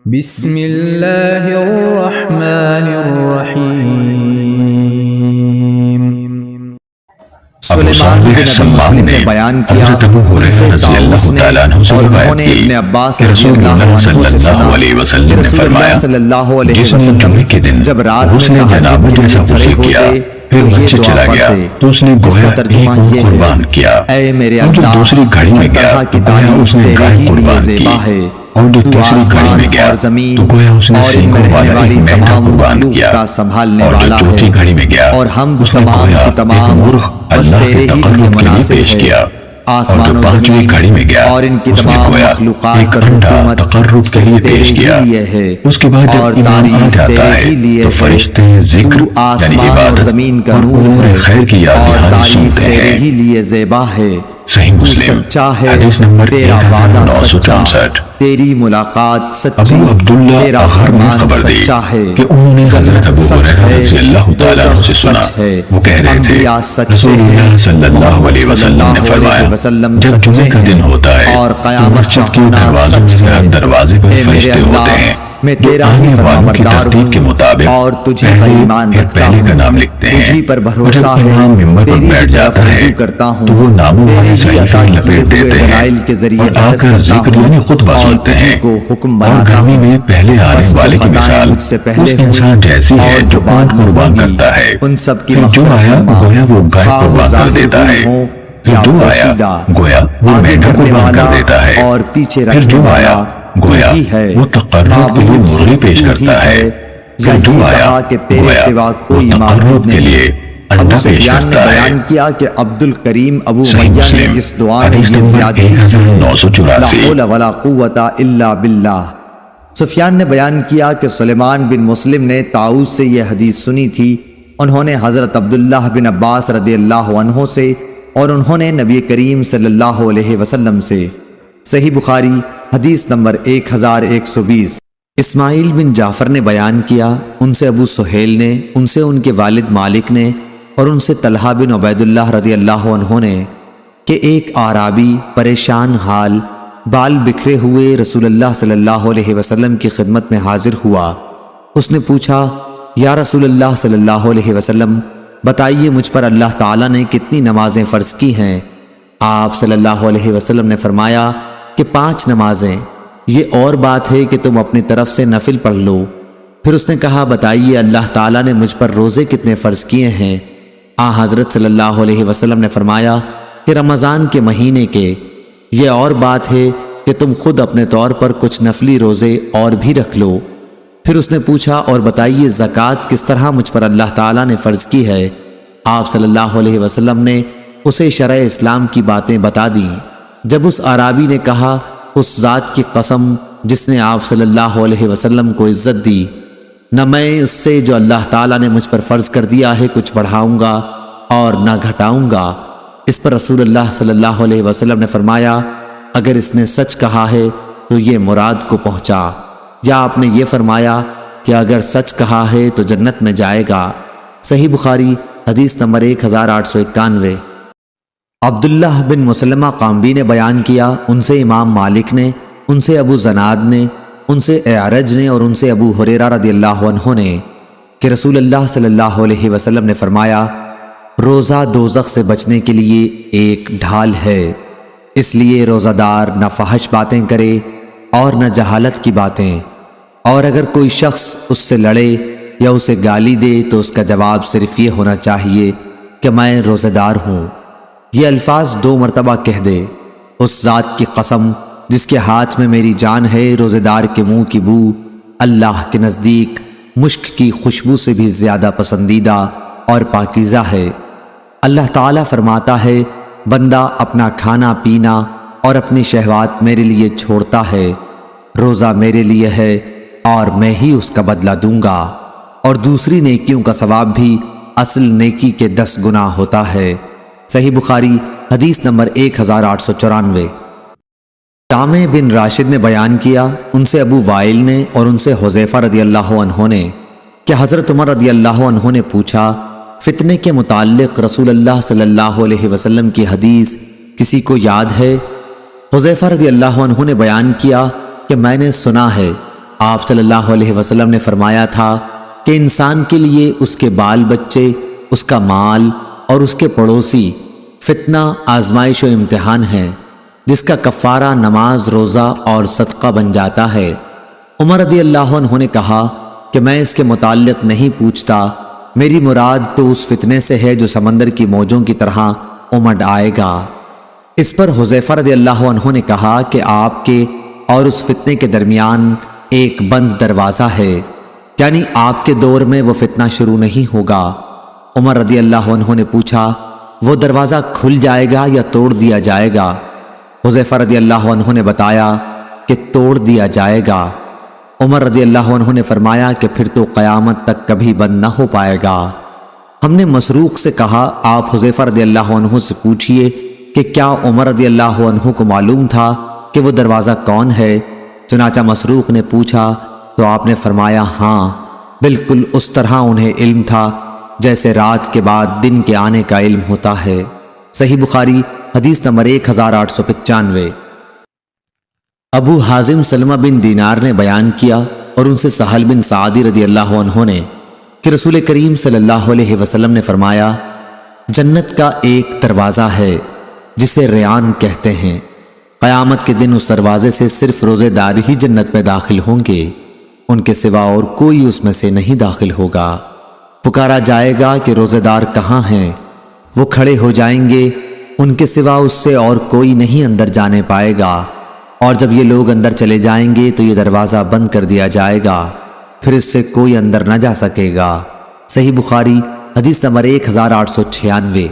بسم اللہ الرحمن الرحیم۔ سلیمان بن سلمان نے بیان کیا ان سے طاؤس نے اور انہوں نے ابن عباس رضی اللہ عنہ سے سنا کہ رسول اللہ صلی اللہ علیہ وسلم جب رات میں تہجد کے لیے کھڑے ہوتے تو یہ دعا پڑھتے جس کا ترجمہ یہ ہے: اے میرے اللہ، ہر طرح کی تعریف تیرے ہی لیے زیبا ہے، تو آسمان اور زمین اور ان میں رہنے والی تمام مخلوق کا سنبھالنے والا ہے، اور ہم تمام کی تمام بس تیرے ہی لیے مناسب ہے۔ آسمان و زمین اور ان کی تمام مخلوقات پر حکومت صرف تیرے ہی لیے ہے، اور تعریف تیرے ہی لیے ہے۔ تو آسمان اور زمین کا نور ہے، اور تعریف تیرے ہی لیے زیبا ہے۔ تو سچا ہے، تیرا وعدہ سچا، تیری ملاقات سچی، تیرا فرمان سچا ہے، جنت سچ ہے، دوزخ سچ ہے، انبیاء سچے ہیں، محمد صلی اللہ علیہ وسلم سچے ہیں، اور قیامت کا ہونا سچ ہے۔ اے میرے اللہ، میں تیرا ہی فرمانبردار ہوں اور تجھی پر ایمان رکھتا ہوں، تجھی پر بھروسہ ہے، تیری ہی طرف رجوع کرتا ہوں، تیری ہی عطا کیے ہوئے دلائل کے ذریعے بحث کرتا ہوں، اور تجھی کو حکم بناتا ہوں۔ بس جو خطائیں مجھ سے پہلے ہوئی اور جو بعد میں ہوگی ان سب کی مغفرت فرما، خواہ وہ ظاہر ہوئی ہوں یا پوشیدہ، آگے کرنے والا اور پیچھے رکھنے والا تو ہی ہے، معبود صرف تو ہی ہے۔ یہی کہا کہ تیرے سوا کوئی معبود نہیں۔ ابو سفیان نے بیان کیا کہ عبد الکریم ابو امیہ نے اس دعا میں یہ زیادتی کی ہے: لا حول ولا قوت الا باللہ۔ سفیان نے بیان کیا کہ سلیمان بن مسلم نے طاؤس سے یہ حدیث سنی تھی، انہوں نے حضرت عبداللہ بن عباس رضی اللہ عنہ سے، اور انہوں نے نبی کریم صلی اللہ علیہ وسلم سے۔ صحیح بخاری حدیث نمبر 1120۔ اسماعیل بن جعفر نے بیان کیا، ان سے ابو سہیل نے، ان سے ان کے والد مالک نے، اور ان سے طلحہ بن عبید اللہ رضی اللہ عنہ نے، کہ ایک اعرابی پریشان حال بال بکھرے ہوئے رسول اللہ صلی اللہ علیہ وسلم کی خدمت میں حاضر ہوا۔ اس نے پوچھا: یا رسول اللہ صلی اللہ علیہ وسلم، بتائیے مجھ پر اللہ تعالیٰ نے کتنی نمازیں فرض کی ہیں؟ آپ صلی اللہ علیہ وسلم نے فرمایا کہ 5 نمازیں، یہ اور بات ہے کہ تم اپنی طرف سے نفل پڑھ لو۔ پھر اس نے کہا: بتائیے اللہ تعالیٰ نے مجھ پر روزے کتنے فرض کیے ہیں؟ حضرت صلی اللہ علیہ وسلم نے فرمایا کہ رمضان کے مہینے کے، یہ اور بات ہے کہ تم خود اپنے طور پر کچھ نفلی روزے اور بھی رکھ لو۔ پھر اس نے پوچھا: اور بتائیے زکوٰۃ کس طرح مجھ پر اللہ تعالیٰ نے فرض کی ہے؟ آپ صلی اللہ علیہ وسلم نے اسے شرع اسلام کی باتیں بتا دیں۔ جب اس اعرابی نے کہا: اس ذات کی قسم جس نے آپ صلی اللہ علیہ وسلم کو عزت دی، نہ میں اس سے جو اللہ تعالیٰ نے مجھ پر فرض کر دیا ہے کچھ بڑھاؤں گا اور نہ گھٹاؤں گا۔ اس پر رسول اللہ صلی اللہ علیہ وسلم نے فرمایا: اگر اس نے سچ کہا ہے تو یہ مراد کو پہنچا، یا آپ نے یہ فرمایا کہ اگر سچ کہا ہے تو جنت میں جائے گا۔ صحیح بخاری حدیث نمبر 1891۔ عبداللہ بن مسلمہ قامبی نے بیان کیا، ان سے امام مالک نے، ان سے ابو زناد نے، ان سے اعرج نے، اور ان سے ابو ہریرہ رضی اللہ عنہ نے، کہ رسول اللہ صلی اللہ علیہ وسلم نے فرمایا: روزہ دوزخ سے بچنے کے لیے ایک ڈھال ہے، اس لیے روزہ دار نہ فحش باتیں کرے اور نہ جہالت کی باتیں، اور اگر کوئی شخص اس سے لڑے یا اسے گالی دے تو اس کا جواب صرف یہ ہونا چاہیے کہ میں روزہ دار ہوں۔ یہ الفاظ 2 مرتبہ کہہ دے: اس ذات کی قسم جس کے ہاتھ میں میری جان ہے، روزے دار کے منہ کی بو اللہ کے نزدیک مشک کی خوشبو سے بھی زیادہ پسندیدہ اور پاکیزہ ہے۔ اللہ تعالیٰ فرماتا ہے: بندہ اپنا کھانا پینا اور اپنی شہوات میرے لیے چھوڑتا ہے، روزہ میرے لیے ہے اور میں ہی اس کا بدلہ دوں گا، اور دوسری نیکیوں کا ثواب بھی اصل نیکی کے 10 گنا ہوتا ہے۔ صحیح بخاری حدیث نمبر 1894۔ جامع بن راشد نے بیان کیا، ان سے ابو وائل نے، اور ان سے حذیفہ رضی اللہ عنہ نے، کہ حضرت عمر رضی اللہ عنہ نے پوچھا: فتنے کے متعلق رسول اللہ صلی اللہ علیہ وسلم کی حدیث کسی کو یاد ہے؟ حذیفہ رضی اللہ عنہ نے بیان کیا کہ میں نے سنا ہے، آپ صلی اللہ علیہ وسلم نے فرمایا تھا کہ انسان کے لیے اس کے بال بچے، اس کا مال اور اس کے پڑوسی فتنہ، آزمائش و امتحان ہے، جس کا کفارہ نماز، روزہ اور صدقہ بن جاتا ہے۔ عمر رضی اللہ عنہ نے کہا کہ میں اس کے متعلق نہیں پوچھتا، میری مراد تو اس فتنے سے ہے جو سمندر کی موجوں کی طرح امڈ آئے گا۔ اس پر حذیفہ رضی اللہ عنہ نے کہا کہ آپ کے اور اس فتنے کے درمیان ایک بند دروازہ ہے، یعنی آپ کے دور میں وہ فتنہ شروع نہیں ہوگا۔ عمر رضی اللہ عنہ نے پوچھا، وہ دروازہ کھل جائے گا یا توڑ دیا جائے گا؟ حذیفہ رضی اللہ عنہ نے بتایا کہ توڑ دیا جائے گا۔ عمر رضی اللہ عنہ نے فرمایا کہ پھر تو قیامت تک کبھی بند نہ ہو پائے گا۔ ہم نے مسروق سے کہا، آپ حذیفہ رضی اللہ عنہ سے پوچھئے کہ کیا عمر رضی اللہ عنہ کو معلوم تھا کہ وہ دروازہ کون ہے؟ چنانچہ مسروق نے پوچھا تو آپ نے فرمایا، ہاں بالکل اس طرح انہیں علم تھا جیسے رات کے بعد دن کے آنے کا علم ہوتا ہے۔ صحیح بخاری حدیث نمبر 1895۔ ابو حازم سلمہ بن دینار نے بیان کیا اور ان سے سہل بن سعدی رضی اللہ عنہ نے کہ رسول کریم صلی اللہ علیہ وسلم نے فرمایا، جنت کا ایک دروازہ ہے جسے ریان کہتے ہیں، قیامت کے دن اس دروازے سے صرف روزے دار ہی جنت میں داخل ہوں گے، ان کے سوا اور کوئی اس میں سے نہیں داخل ہوگا۔ پکارا جائے گا کہ روزے دار کہاں ہیں؟ وہ کھڑے ہو جائیں گے، ان کے سوا اس سے اور کوئی نہیں اندر جانے پائے گا، اور جب یہ لوگ اندر چلے جائیں گے تو یہ دروازہ بند کر دیا جائے گا، پھر اس سے کوئی اندر نہ جا سکے گا۔ صحیح بخاری حدیث نمبر 1896۔